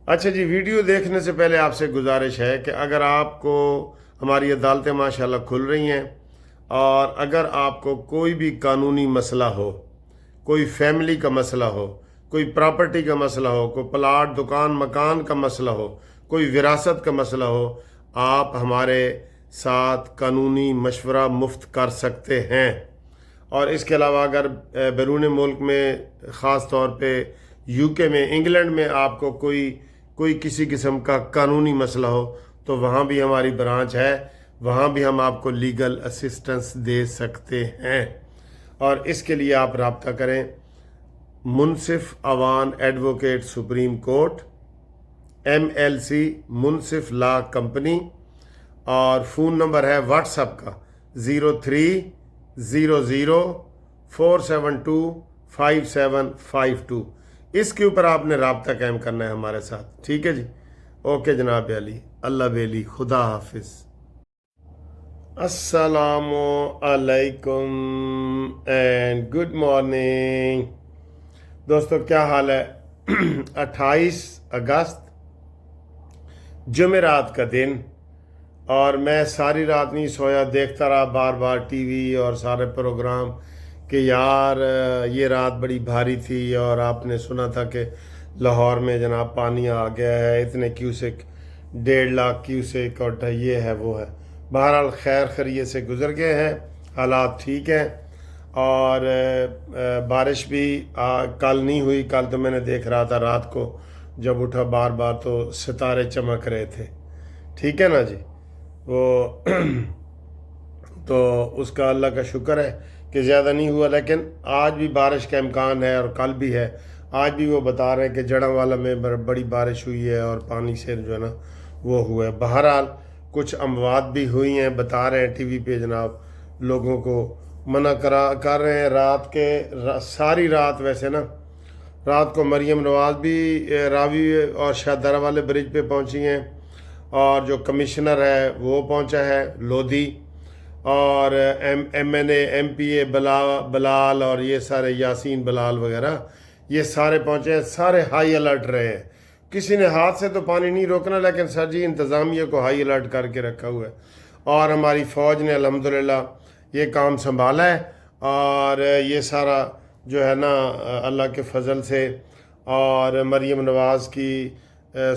اچھا جی، ویڈیو دیکھنے سے پہلے آپ سے گزارش ہے کہ اگر آپ کو ہماری عدالتیں ماشاءاللہ کھل رہی ہیں، اور اگر آپ کو کوئی بھی قانونی مسئلہ ہو، کوئی فیملی کا مسئلہ ہو، کوئی پراپرٹی کا مسئلہ ہو، کوئی پلاٹ دکان مکان کا مسئلہ ہو، کوئی وراثت کا مسئلہ ہو، آپ ہمارے ساتھ قانونی مشورہ مفت کر سکتے ہیں۔ اور اس کے علاوہ اگر بیرون ملک میں، خاص طور پہ یو کے میں، انگلینڈ میں آپ کو کوئی کسی قسم کا قانونی مسئلہ ہو تو وہاں بھی ہماری برانچ ہے، وہاں بھی ہم آپ کو لیگل اسسٹنس دے سکتے ہیں۔ اور اس کے لیے آپ رابطہ کریں Munsif Awan advocate supreme court, MLC Munsif law company, اور فون نمبر ہے واٹس ایپ کا 0300472552۔ اس کے اوپر آپ نے رابطہ قائم کرنا ہے ہمارے ساتھ، ٹھیک ہے جی؟ اوکے جناب علی، اللہ بیلی، خدا حافظ۔ السلام علیکم اینڈ گڈ مارننگ دوستو، کیا حال ہے؟ 28 اگست جمعرات کا دن، اور میں ساری رات نہیں سویا، دیکھتا رہا بار بار ٹی وی اور سارے پروگرام کہ یار یہ رات بڑی بھاری تھی، اور آپ نے سنا تھا کہ لاہور میں جناب پانی آ گیا ہے اتنے کیوسک، 1.5 لاکھ کیوسک، اور یہ ہے وہ ہے۔ بہرحال خیر خیریت سے گزر گئے ہیں، حالات ٹھیک ہیں، اور بارش بھی کل نہیں ہوئی۔ کل تو میں نے دیکھ رہا تھا رات کو جب اٹھا بار بار تو ستارے چمک رہے تھے، ٹھیک ہے نا جی؟ وہ تو اس کا اللہ کا شکر ہے کہ زیادہ نہیں ہوا، لیکن آج بھی بارش کا امکان ہے اور کل بھی ہے۔ آج بھی وہ بتا رہے ہیں کہ جڑاں والا میں بڑی بارش ہوئی ہے اور پانی سے جو ہے نا وہ ہوا ہے۔ بہرحال کچھ اموات بھی ہوئی ہیں، بتا رہے ہیں ٹی وی پہ جناب، لوگوں کو منع کر رہے ہیں۔ رات کے ساری رات ویسے نا، رات کو مریم نواز بھی راوی اور شاہدرہ والے برج پہ پہنچی ہیں، اور جو کمشنر ہے وہ پہنچا ہے لودھی، اور MNA MPA بلال اور یہ سارے یاسین بلال وغیرہ یہ سارے پہنچے ہیں، سارے ہائی الرٹ رہے ہیں۔ کسی نے ہاتھ سے تو پانی نہیں روکنا، لیکن سر جی انتظامیہ کو ہائی الرٹ کر کے رکھا ہوا ہے، اور ہماری فوج نے الحمدللہ یہ کام سنبھالا ہے، اور یہ سارا جو ہے نا اللہ کے فضل سے اور مریم نواز کی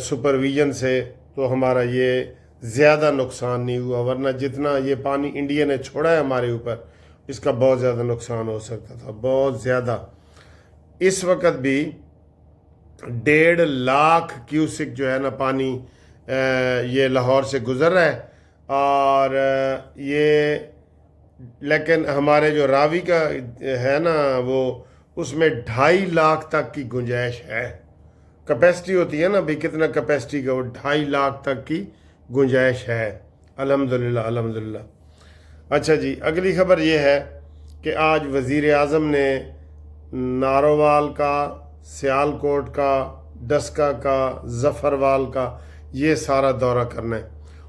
سپرویژن سے تو ہمارا یہ زیادہ نقصان نہیں ہوا، ورنہ جتنا یہ پانی انڈیا نے چھوڑا ہے ہمارے اوپر، اس کا بہت زیادہ نقصان ہو سکتا تھا، بہت زیادہ۔ اس وقت بھی 1.5 لاکھ کیوسک جو ہے نا پانی یہ لاہور سے گزر رہا ہے، اور یہ لیکن ہمارے جو راوی کا ہے نا وہ اس میں 2.5 لاکھ تک کی گنجائش ہے۔ کیپیسٹی ہوتی ہے نا بھئی کتنا کیپیسٹی کا، وہ 2.5 لاکھ تک کی گنجائش ہے، الحمدللہ الحمدللہ۔ اچھا جی، اگلی خبر یہ ہے کہ آج وزیر اعظم نے نارووال کا، سیالکوٹ کا، ڈسکا کا، ظفروال کا یہ سارا دورہ کرنا ہے۔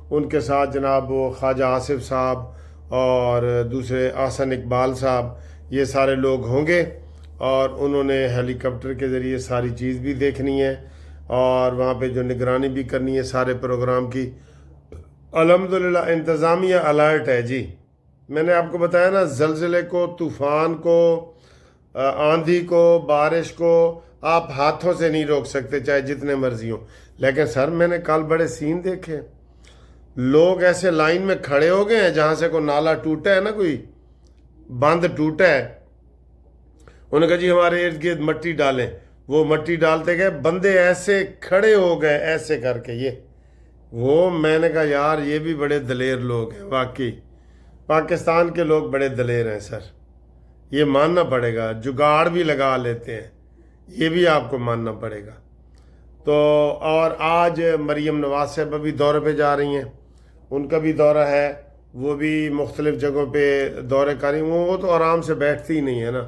ان کے ساتھ جناب وہ خواجہ آصف صاحب اور دوسرے احسن اقبال صاحب یہ سارے لوگ ہوں گے، اور انہوں نے ہیلی کاپٹر کے ذریعے ساری چیز بھی دیکھنی ہے، اور وہاں پہ جو نگرانی بھی کرنی ہے سارے پروگرام کی۔ الحمدللہ انتظامیہ الرٹ ہے جی، میں نے آپ کو بتایا نا، زلزلے کو، طوفان کو، آندھی کو، بارش کو آپ ہاتھوں سے نہیں روک سکتے چاہے جتنے مرضی ہوں، لیکن سر میں نے کل بڑے سین دیکھے، لوگ ایسے لائن میں کھڑے ہو گئے ہیں جہاں سے کوئی نالا ٹوٹا ہے نا، کوئی بند ٹوٹا ہے، انہوں نے کہا جی ہمارے ارد گرد مٹی ڈالیں، وہ مٹی ڈالتے گئے، بندے ایسے کھڑے ہو گئے ایسے کر کے، میں نے کہا یار یہ بھی بڑے دلیر لوگ ہیں، واقعی پاکستان کے لوگ بڑے دلیر ہیں سر، یہ ماننا پڑے گا، جگاڑ بھی لگا لیتے ہیں، یہ بھی آپ کو ماننا پڑے گا۔ تو اور آج مریم نواز صاحبہ بھی دورے پہ جا رہی ہیں، ان کا بھی دورہ ہے، وہ بھی مختلف جگہوں پہ دورے کر رہی ہیں، وہ تو آرام سے بیٹھتی ہی نہیں ہے نا،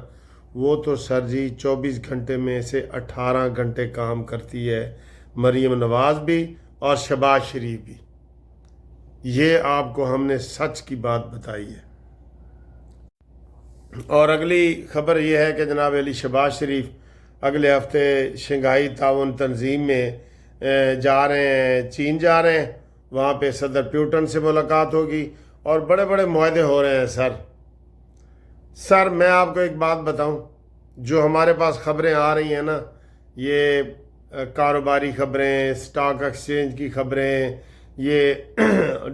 وہ تو سر جی 24 گھنٹے میں سے 18 گھنٹے کام کرتی ہے، مریم نواز بھی اور شہباز شریف بھی، یہ آپ کو ہم نے سچ کی بات بتائی ہے۔ اور اگلی خبر یہ ہے کہ جناب علی شہباز شریف اگلے ہفتے شنگھائی تعاون تنظیم میں جا رہے ہیں چین جا رہے ہیں، وہاں پہ صدر پیوٹن سے ملاقات ہوگی اور بڑے بڑے معاہدے ہو رہے ہیں۔ سر میں آپ کو ایک بات بتاؤں، جو ہمارے پاس خبریں آ رہی ہیں نا، یہ کاروباری خبریں، سٹاک ایکسچینج کی خبریں، یہ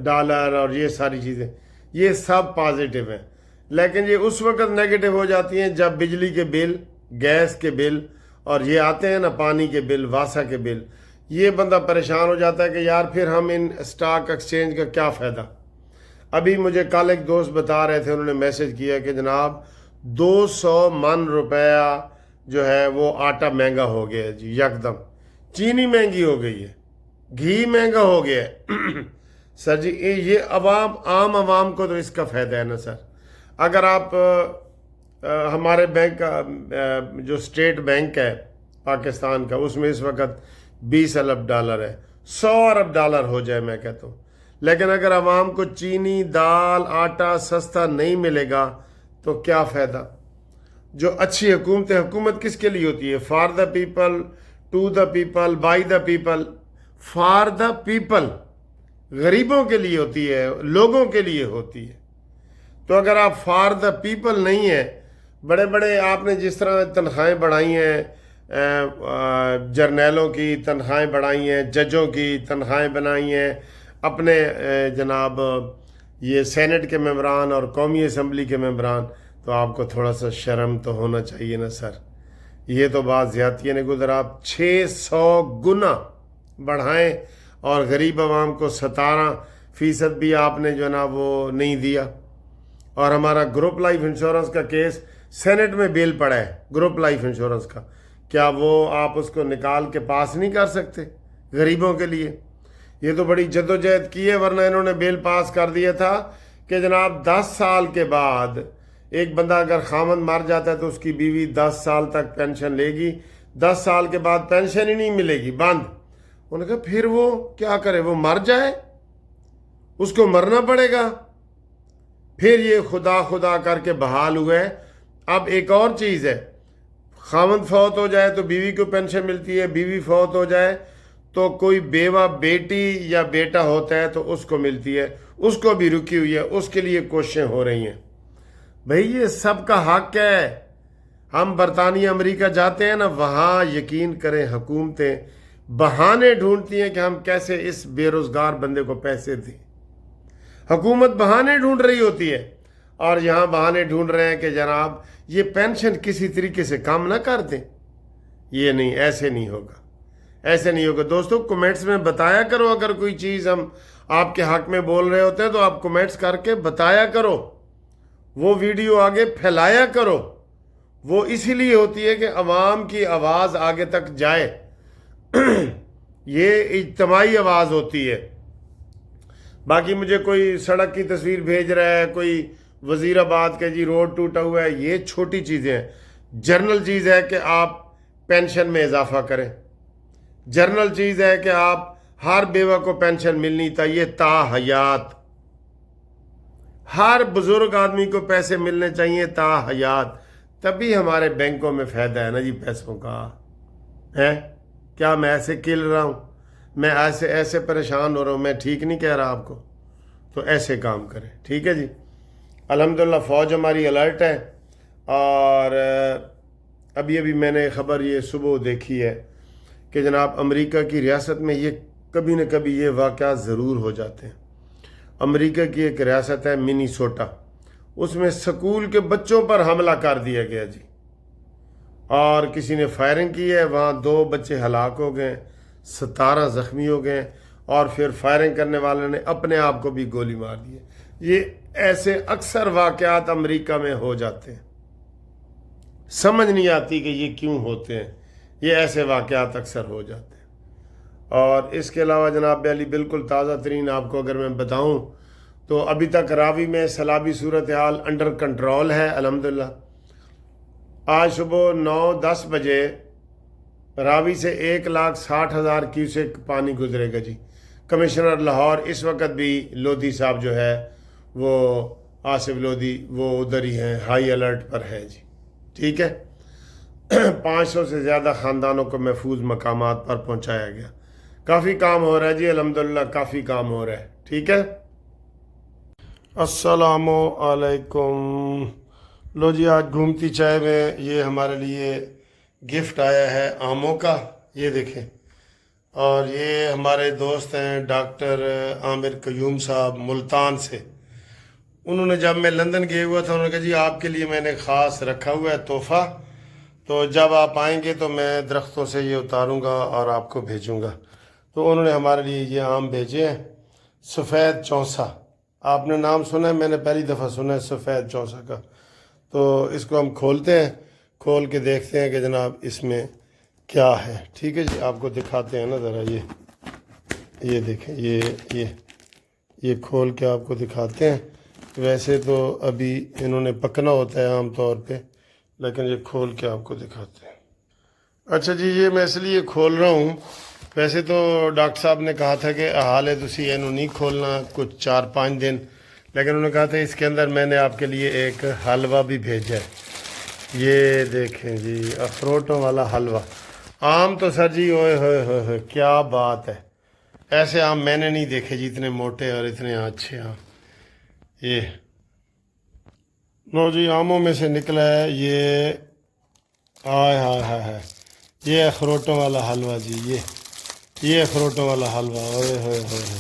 ڈالر اور یہ ساری چیزیں، یہ سب پازیٹیو ہیں، لیکن یہ اس وقت نیگیٹو ہو جاتی ہیں جب بجلی کے بل، گیس کے بل اور یہ آتے ہیں نا پانی کے بل، واسا کے بل، یہ بندہ پریشان ہو جاتا ہے کہ یار پھر ہم ان سٹاک ایکسچینج کا کیا فائدہ۔ ابھی مجھے کل ایک دوست بتا رہے تھے، انہوں نے میسج کیا کہ جناب 200 من روپیہ جو ہے وہ آٹا مہنگا ہو گیا ہے جی، یکدم چینی مہنگی ہو گئی ہے، گھی مہنگا ہو گیا ہے۔ سر جی یہ عام عوام کو تو اس کا فائدہ ہے نا سر۔ اگر آپ ہمارے بینک کا جو اسٹیٹ بینک ہے پاکستان کا، اس میں اس وقت 20 ارب ڈالر ہے، 100 ارب ڈالر ہو جائے میں کہتا ہوں، لیکن اگر عوام کو چینی، دال، آٹا سستا نہیں ملے گا تو کیا فائدہ۔ جو اچھی حکومت کس کے لیے ہوتی ہے؟ For the people, to the people, by the people, for the people, غریبوں کے لیے ہوتی ہے، لوگوں کے لیے ہوتی ہے۔ تو اگر آپ فار دا پیپل نہیں ہیں، بڑے بڑے آپ نے جس طرح تنخواہیں بڑھائی ہیں، جرنیلوں کی تنخواہیں بڑھائی ہیں، ججوں کی تنخواہیں بنائی ہیں، اپنے جناب یہ سینٹ کے ممبران اور قومی اسمبلی کے ممبران، تو آپ کو تھوڑا سا شرم تو ہونا چاہیے نا سر۔ یہ تو بات زیادتی ہے گزر، آپ 600 گنا بڑھائیں اور غریب عوام کو 17% بھی آپ نے جو ہے نا وہ نہیں دیا۔ اور ہمارا گروپ لائف انشورنس کا کیس سینٹ میں بیل پڑا ہے، گروپ لائف انشورنس کا، کیا وہ آپ اس کو نکال کے پاس نہیں کر سکتے غریبوں کے لیے؟ یہ تو بڑی جدوجہد کی ہے، ورنہ انہوں نے بیل پاس کر دیا تھا کہ جناب 10 سال کے بعد ایک بندہ اگر خامند مر جاتا ہے تو اس کی بیوی 10 سال تک پینشن لے گی، 10 سال کے بعد پینشن ہی نہیں ملے گی، بند۔ انہوں نے کہا پھر وہ کیا کرے، وہ مر جائے، اس کو مرنا پڑے گا۔ پھر یہ خدا کر کے بحال ہوئے۔ اب ایک اور چیز ہے، خامند فوت ہو جائے تو بیوی کو پینشن ملتی ہے، بیوی فوت ہو جائے تو کوئی بیوہ بیٹی یا بیٹا ہوتا ہے تو اس کو ملتی ہے، اس کو بھی رکی ہوئی ہے، اس کے لیے کوششیں ہو رہی ہیں۔ بھئی یہ سب کا حق ہے۔ ہم برطانیہ امریکہ جاتے ہیں نا، وہاں یقین کریں حکومتیں بہانے ڈھونڈتی ہیں کہ ہم کیسے اس بے روزگار بندے کو پیسے دیں۔ حکومت بہانے ڈھونڈ رہی ہوتی ہے، اور یہاں بہانے ڈھونڈ رہے ہیں کہ جناب یہ پینشن کسی طریقے سے کم نہ کر دیں۔ یہ نہیں، ایسے نہیں ہوگا، ایسے نہیں ہوگا۔ دوستو کمنٹس میں بتایا کرو، اگر کوئی چیز ہم آپ کے حق میں بول رہے ہوتے ہیں تو آپ کمنٹس کر کے بتایا کرو، وہ ویڈیو آگے پھیلایا کرو۔ وہ اسی لیے ہوتی ہے کہ عوام کی آواز آگے تک جائے، یہ اجتماعی آواز ہوتی ہے۔ باقی مجھے کوئی سڑک کی تصویر بھیج رہا ہے، کوئی وزیر آباد کے جی روڈ ٹوٹا ہوا ہے، یہ چھوٹی چیزیں ہیں۔ جرنل چیز ہے کہ آپ پینشن میں اضافہ کریں، جرنل چیز ہے کہ آپ ہر بیوہ کو پینشن ملنی چاہیے تا حیات، ہر بزرگ آدمی کو پیسے ملنے چاہیے تا حیات، تبھی ہمارے بینکوں میں فائدہ ہے نا جی پیسوں کا ہے۔ کیا میں ایسے کھل رہا ہوں، میں ایسے پریشان ہو رہا ہوں، میں ٹھیک نہیں کہہ رہا آپ کو، تو ایسے کام کریں، ٹھیک ہے جی۔ الحمدللہ فوج ہماری الرٹ ہے، اور ابھی میں نے خبر یہ صبح دیکھی ہے کہ جناب امریکہ کی ریاست میں یہ کبھی نہ کبھی یہ واقعات ضرور ہو جاتے ہیں۔ امریکہ کی ایک ریاست ہے منیسوٹا، اس میں سکول کے بچوں پر حملہ کر دیا گیا جی، اور کسی نے فائرنگ کی ہے، وہاں 2 بچے ہلاک ہو گئے، 17 زخمی ہو گئے، اور پھر فائرنگ کرنے والے نے اپنے آپ کو بھی گولی مار دی ہے۔ یہ ایسے اکثر واقعات امریکہ میں ہو جاتے ہیں، سمجھ نہیں آتی کہ یہ کیوں ہوتے ہیں، یہ ایسے واقعات اکثر ہو جاتے ہیں۔ اور اس کے علاوہ جناب علی بالکل تازہ ترین آپ کو اگر میں بتاؤں تو ابھی تک راوی میں سیلابی صورتحال انڈر کنٹرول ہے الحمدللہ۔ آج صبح 9-10 بجے راوی سے 1,60,000 کیوسک پانی گزرے گا جی۔ کمشنر لاہور اس وقت بھی لودھی صاحب جو ہے وہ آصف لودھی وہ ادھر ہی ہیں، ہائی الرٹ پر ہے جی، ٹھیک ہے۔ 500 سے زیادہ خاندانوں کو محفوظ مقامات پر پہنچایا گیا۔ کافی کام ہو رہا ہے جی، الحمدللہ کافی کام ہو رہا ہے. ٹھیک ہے. السلام علیکم. لو جی، آج گھومتی چائے میں یہ ہمارے لیے گفٹ آیا ہے آموں کا، یہ دیکھیں. اور یہ ہمارے دوست ہیں ڈاکٹر عامر قیوم صاحب ملتان سے. انہوں نے جب میں لندن گئے ہوا تھا انہوں نے کہا جی آپ کے لیے میں نے خاص رکھا ہوا ہے تحفہ، تو جب آپ آئیں گے تو میں درختوں سے یہ اتاروں گا اور آپ کو بھیجوں گا. تو انہوں نے ہمارے لیے یہ آم بھیجے ہیں، سفید چونسا. آپ نے نام سنا ہے؟ میں نے پہلی دفعہ سنا ہے سفید چونسا کا. تو اس کو ہم کھولتے ہیں، کھول کے دیکھتے ہیں کہ جناب اس میں کیا ہے. ٹھیک ہے جی، آپ کو دکھاتے ہیں نا ذرا. یہ دیکھیں، یہ کھول کے آپ کو دکھاتے ہیں. ویسے تو ابھی انہوں نے پکنا ہوتا ہے عام طور پہ، لیکن یہ کھول کے آپ کو دکھاتے ہیں. اچھا جی، یہ میں اس لیے کھول رہا ہوں، ویسے تو ڈاکٹر صاحب نے کہا تھا کہ حال ہے تسی اینو نہیں کھولنا کچھ 4-5 دن، لیکن انہوں نے کہا تھا اس کے اندر میں نے آپ کے لیے ایک حلوہ بھی بھیجا ہے. یہ دیکھیں جی، اخروٹوں والا حلوہ. آم تو سر جی اوئے ہوئے ہوئے ہوئے کیا بات ہے، ایسے آم میں نے نہیں دیکھے جی، اتنے موٹے اور اتنے اچھے آم. یہ لو جی، آموں میں سے نکلا ہے یہ، ہائے ہائے ہائے ہائے، یہ اخروٹوں والا حلوہ جی. یہ اخروٹوں والا حلوہ، اوئے ہوئے ہوئے ہوئے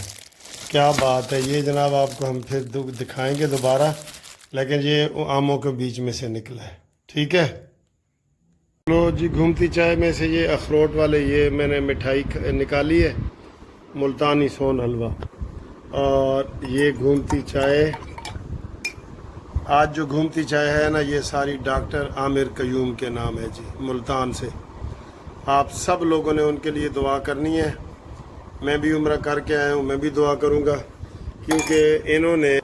کیا بات ہے. یہ جناب آپ کو ہم پھر دکھائیں گے دوبارہ، لیکن یہ آموں کے بیچ میں سے نکلا ہے. ٹھیک ہے. لو جی، گھومتی چائے میں سے یہ اخروٹ والے یہ میں نے مٹھائی نکالی ہے، ملتانی سون حلوہ. اور یہ گھومتی چائے، آج جو گھومتی چائے ہے نا، یہ ساری ڈاکٹر عامر قیوم کے نام ہے جی، ملتان سے. آپ سب لوگوں نے ان کے لیے دعا کرنی ہے. میں بھی عمرہ کر کے آیا ہوں، میں بھی دعا کروں گا، کیونکہ انہوں نے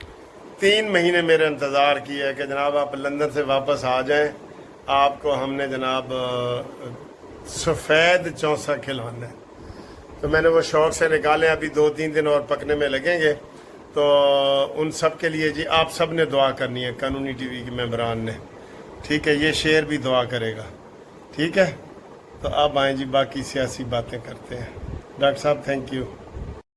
3 مہینے میرا انتظار کیا ہے کہ جناب آپ لندن سے واپس آ جائیں، آپ کو ہم نے جناب سفید چونسا کھلانا ہے. تو میں نے وہ شوق سے نکالے، ابھی 2-3 دن اور پکنے میں لگیں گے. تو ان سب کے لیے جی آپ سب نے دعا کرنی ہے، قانونی ٹی وی کے ممبران نے. ٹھیک ہے، یہ شیئر بھی دعا کرے گا. ٹھیک ہے. تو اب آئیں جی، باقی سیاسی باتیں کرتے ہیں. ڈاکٹر صاحب تھینک یو.